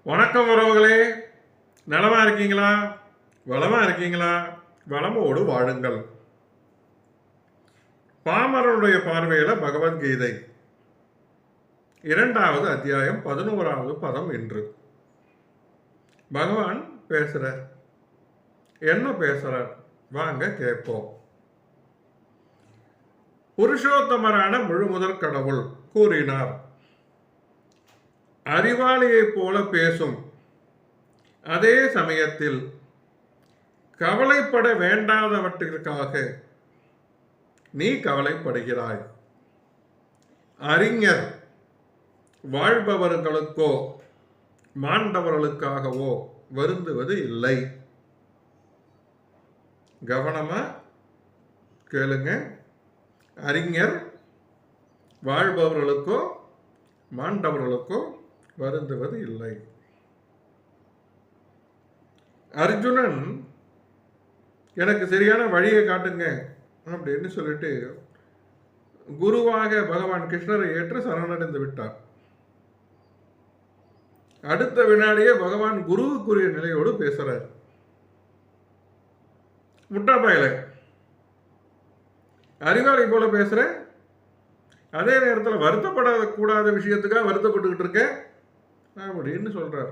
வணக்கம் உறவுகளே, நலமா இருக்கீங்களா? வளமா இருக்கீங்களா? வளமோடு வாழுங்கள். பாமரனுடைய பார்வையில பகவத்கீதை 2வது அத்தியாயம் 11வது பதம் என்று பகவான் பேசுறார். என்ன பேசுறார்? வாங்க கேட்போம். புருஷோத்தமரான முழுமுதற் கடவுள் கூறினார், அறிவாளியைப் போல பேசும் அதே சமயத்தில் கவலைப்பட வேண்டாதவற்றிற்காக நீ கவலைப்படுகிறாய். அறிஞர் வாழ்பவர்களுக்கோ மாண்டவர்களுக்காகவோ வருந்துவது இல்லை. கவனமா கேளுங்க. அறிஞர் வாழ்பவர்களுக்கோ மாண்டவர்களுக்கோ வருந்துவது இல்லை. அர்ஜுனன் எனக்கு சரியான வழியை காட்டுங்க அப்படின்னு சொல்லிட்டு குருவாக பகவான் கிருஷ்ணரை ஏற்று சரணடைந்து விட்டார். அடுத்த வினாடியே பகவான் குருவுக்குரிய நிலையோடு பேசுறார். முட்டாப்பயல, அறிவாளி போல பேசுற, அதே நேரத்தில் வருத்தப்படாத கூடாத விஷயத்துக்காக வருத்தப்பட்டுக்கிட்டு இருக்க அப்படின்னு சொல்றார்.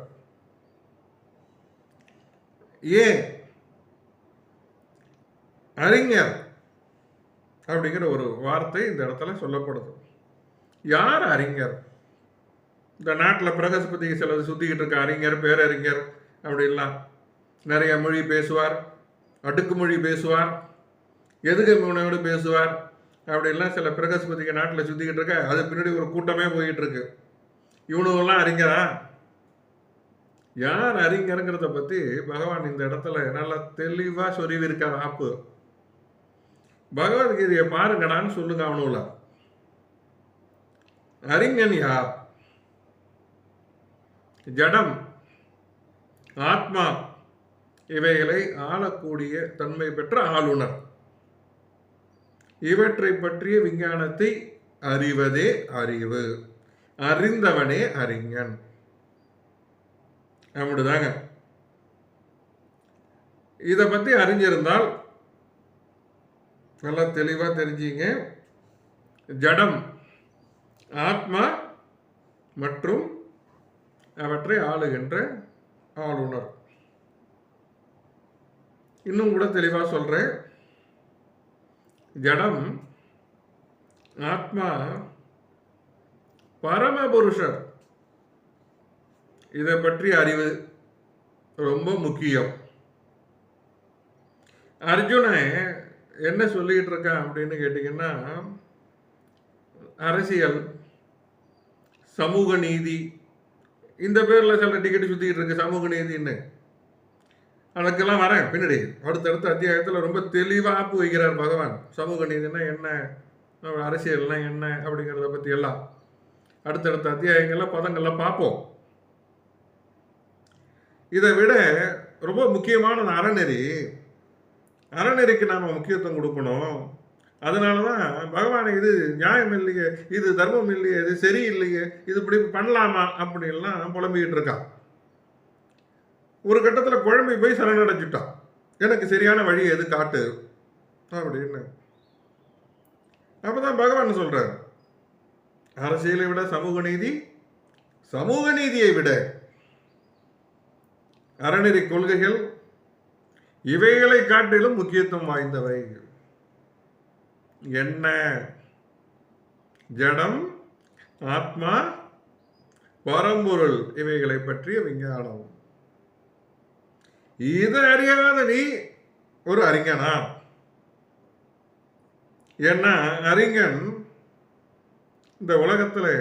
ஏன்? அறிஞர் அப்படிங்கிற ஒரு வார்த்தை இந்த இடத்துல சொல்லப்படுது. யார் அறிஞர்? இந்த நாட்டில் பிரகஸ்பதி சிலது சுத்திக்கிட்டு இருக்க அறிஞர், பேரறிஞர் அப்படின்லாம் நிறைய மொழி பேசுவார், அடுக்குமொழி பேசுவார், எதுக முனையோடு பேசுவார் அப்படின்லாம் சில பிரகஸ்பதிக்கு நாட்டில் சுத்திக்கிட்டு இருக்க. அது பின்னாடி ஒரு கூட்டமே போயிட்டு இருக்கு. இவனுங்கெல்லாம் அறிஞரா? யார் அறிஞருங்கிறத பத்தி பகவான் இந்த இடத்துல நல்லா தெளிவா சொருவிருக்கார். ஆப்பு பகவத்கீதையை பாருங்கடான்னு சொல்லுங்க. அவனுல அறிஞன் யார்? ஜடம், ஆத்மா இவைகளை ஆளக்கூடிய தன்மை பெற்ற ஆளுநர். இவற்றை பற்றிய விஞ்ஞானத்தை அறிவதே அறிவு. அறிந்தவனே அறிஞன். அப்படிதாங்க. இதை பத்தி அறிஞ்சிருந்தால் நல்லா தெளிவா தெரிஞ்சிங்க. ஜடம், ஆத்மா மற்றும் அவற்றை ஆளுகின்ற ஆளுநர். இன்னும் கூட தெளிவா சொல்றேன். ஜடம், ஆத்மா, பரமபுருஷர். இதை பற்றி அறிவு ரொம்ப முக்கியம். அர்ஜுனன் என்ன சொல்லிட்டு இருக்கான் அப்படின்னு கேட்டீங்கன்னா, அரசியல், சமூக நீதி, இந்த பேர்ல சில டிக்கெட் சுத்திக்கிட்டு இருக்கு. சமூக நீதின்னு அதுக்கெல்லாம் வரேன் பின்னாடி. அடுத்தடுத்த அத்தியாயத்தில் ரொம்ப தெளிவாக ஆப்பு வைக்கிறார் பகவான். சமூக நீதினா என்ன, அரசியல்னா என்ன அப்படிங்கிறத பத்தி எல்லாம் அடுத்தடுத்த அத்தியாயங்கள்ல பதங்கள்லாம் பார்ப்போம். இதை விட ரொம்ப முக்கியமான அறநெறி. அறநெறிக்கு நாம முக்கியத்துவம் கொடுக்கணும். அதனாலதான் பகவான் இது நியாயம் இல்லையே, இது தர்மம் இல்லையே, இது சரி இல்லையே, இது இப்படி பண்ணலாமா அப்படின்லாம் புலம்பிக்கிட்டு இருக்கான். ஒரு கட்டத்தில் குழம்பி போய் சரணடைஞ்சிட்டான். எனக்கு சரியான வழி எது காட்டு அப்படின்னு. அப்பதான் பகவான் சொல்றார், அரசியலை விட சமூக நீதி, சமூக நீதியை விட அறநெறி கொள்கைகள் இவைகளை காட்டிலும் முக்கியத்துவம் வாய்ந்தவை. என்ன? ஜடம், ஆத்மா, பரம்பொருள் இவைகளை பற்றிய விஞ்ஞானம். இதை அறியாத நீ ஒரு அறிஞனா? ஏன்னா அறிஞன் இந்த உலகத்தில்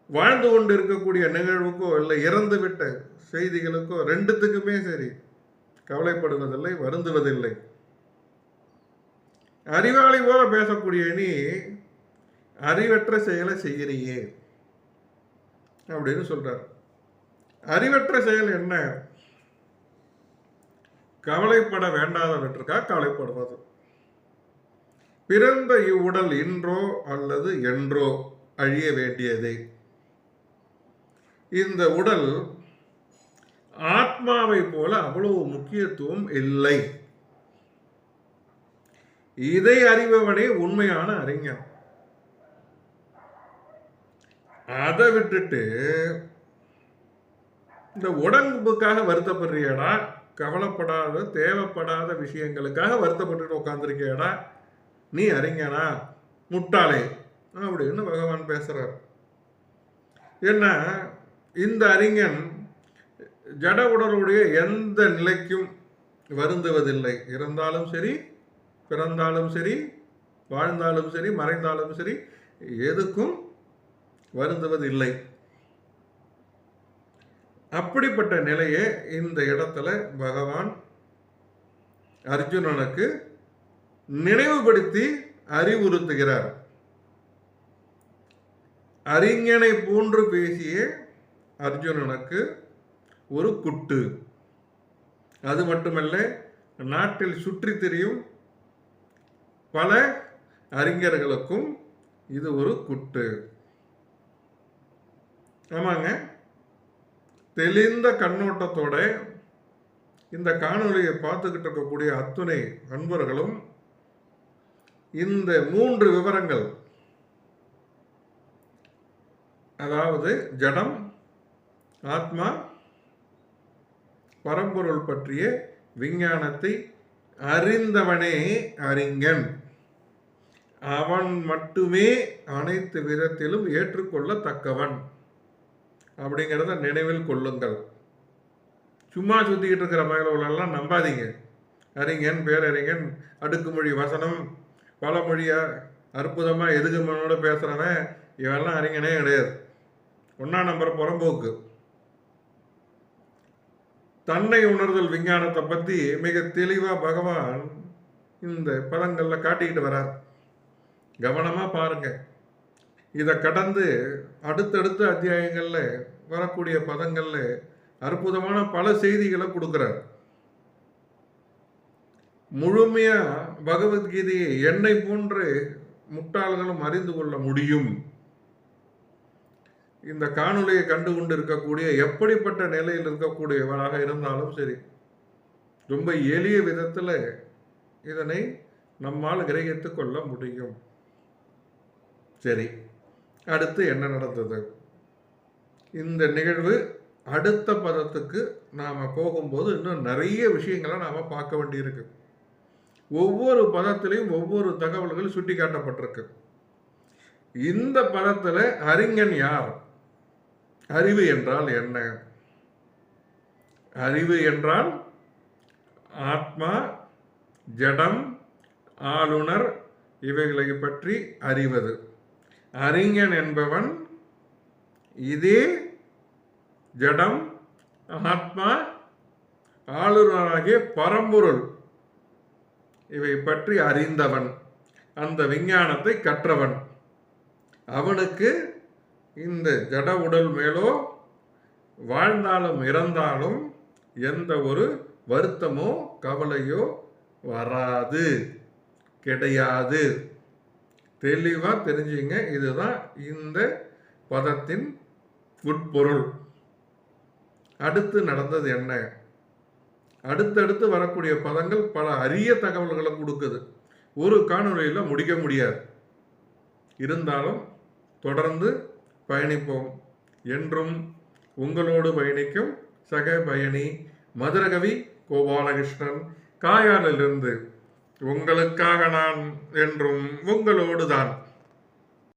வாழ்ந்து கொண்டு இருக்கக்கூடிய நிகழ்வுக்கோ இல்லை இறந்து விட்ட செய்திகளுக்கோ ரெண்டுத்துக்குமே சரி கவலைப்படுவதில்லை, வருந்துவதில்லை. அறிவாளி போல பேசக்கூடிய நீ அறிவற்ற செயலை செய்கிறியே அப்படின்னு சொல்றார். அறிவற்ற செயல் என்ன? கவலைப்பட வேண்டாதவற்றுக்காக கவலைப்படுவது. பிறந்த இவ்வுடல் இன்றோ அல்லது என்றோ அழிய வேண்டியதே. இந்த உடல் ஆத்மாவை போல அவ்வளவு முக்கியத்துவம் இல்லை. இதை அறிபவனே உண்மையான அறிஞன். அதை விட்டுட்டு இந்த உடம்புக்காக வருத்தப்படுறியடா, கவலைப்படாத தேவைப்படாத விஷயங்களுக்காக வருத்தப்பட்டு உட்காந்துருக்கியடா, நீ அறிஞனா முட்டாளே அப்படின்னு பகவான் பேசுறார். ஏன்னா இந்த அறிஞன் ஜட உடலுடைய எந்த நிலைக்கும் வருந்துவதில்லை. இறந்தாலும் சரி, பிறந்தாலும் சரி, வாழ்ந்தாலும் சரி, மறைந்தாலும் சரி, எதுக்கும் வருந்துவதில்லை. அப்படிப்பட்ட நிலையை இந்த இடத்துல பகவான் அர்ஜுனனுக்கு நினைவுபடுத்தி அறிவுறுத்துகிறார். அறிஞனை போன்று பேசிய அர்ஜுனனுக்கு ஒரு குட்டு. அது மட்டுமல்ல, நாட்டில் சுற்றி திரியும் பல அறிஞர்களுக்கும் இது ஒரு குட்டு. ஆமாங்க, தெளிந்த கண்ணோட்டத்தோட இந்த காணொலியை பார்த்துக்கிட்டு இருக்கக்கூடிய அத்துணை அன்பர்களும் இந்த 3 விவரங்கள், அதாவது ஜடம், ஆத்மா, பரம்பொருள் பற்றிய விஞ்ஞானத்தை அறிந்தவனே அறிஞன். அவன் மட்டுமே அனைத்து விதத்திலும் ஏற்றுக்கொள்ளத்தக்கவன் அப்படிங்கிறத நினைவில் கொள்ளுங்கள். சும்மா சுத்திக்கிட்டு இருக்கிற பயலெல்லாம் நம்பாதீங்க. அறிஞன், பேரறிஞன், அடுக்குமொழி வசனம், பல மொழியா அற்புதமாக எதுக்குமனோட பேசுகிறவன் இவெல்லாம் அறிஞனே கிடையாது. 1ஆம் நம்பர் புறம்போக்கு. தன்னை உணர்தல் விஞ்ஞானத்தை பற்றி மிக தெளிவாக பகவான் இந்த பதங்களில் காட்டிக்கிட்டு வரார். கவனமாக பாருங்க. இதை கடந்து அடுத்தடுத்த அத்தியாயங்களில் வரக்கூடிய பதங்களில் அற்புதமான பல செய்திகளை கொடுக்குறார். முழுமையாக பகவத்கீதையை என்னை போன்று முட்டாள்களும் அறிந்து கொள்ள முடியும். இந்த காணொலியை கண்டு கொண்டு இருக்கக்கூடிய எப்படிப்பட்ட நிலையில் இருக்கக்கூடியவராக இருந்தாலும் சரி, ரொம்ப எளிய விதத்தில் இதனை நம்மால் கிரகித்து கொள்ள முடியும். சரி, அடுத்து என்ன நடந்தது? இந்த நிகழ்வு அடுத்த பதத்துக்கு நாம் போகும்போது இன்னும் நிறைய விஷயங்களை நாம் பார்க்க வேண்டியிருக்கு. ஒவ்வொரு பதத்திலையும் ஒவ்வொரு தகவல்கள் சுட்டி காட்டப்பட்டிருக்கு. இந்த பதத்தில் அறிஞன் யார்? அறிவு என்றால் என்ன? அறிவு என்றால் ஆத்மா, ஜடம், ஆளுநர் இவைகளை பற்றி அறிவது. அறிஞன் என்பவன் இதே ஜடம், ஆத்மா, ஆளுநராகிய பரம்பொருள் இவை பற்றி அறிந்தவன், அந்த விஞ்ஞானத்தை கற்றவன். அவனுக்கு இந்த ஜட உடல் மேலோ வாழ்ந்தாலும் இறந்தாலும் எந்த ஒரு வருத்தமோ கவலையோ வராது, கிடையாது. தெளிவாக தெரிஞ்சுங்க. இதுதான் இந்த பதத்தின் உட்பொருள். அடுத்து நடந்தது என்ன? அடுத்தடுத்து வரக்கூடிய பதங்கள் பல அரிய தகவல்களை கொடுக்குது. ஒரு காணொலியில் முடிக்க முடியாது. இருந்தாலும் தொடர்ந்து பயணிப்போம். என்றும் உங்களோடு பயணிக்கும் சக பயணி மதுரகவி கோபாலகிருஷ்ணன், காயாலிலிருந்து. உங்களுக்காக நான் என்றும் உங்களோடு தான்.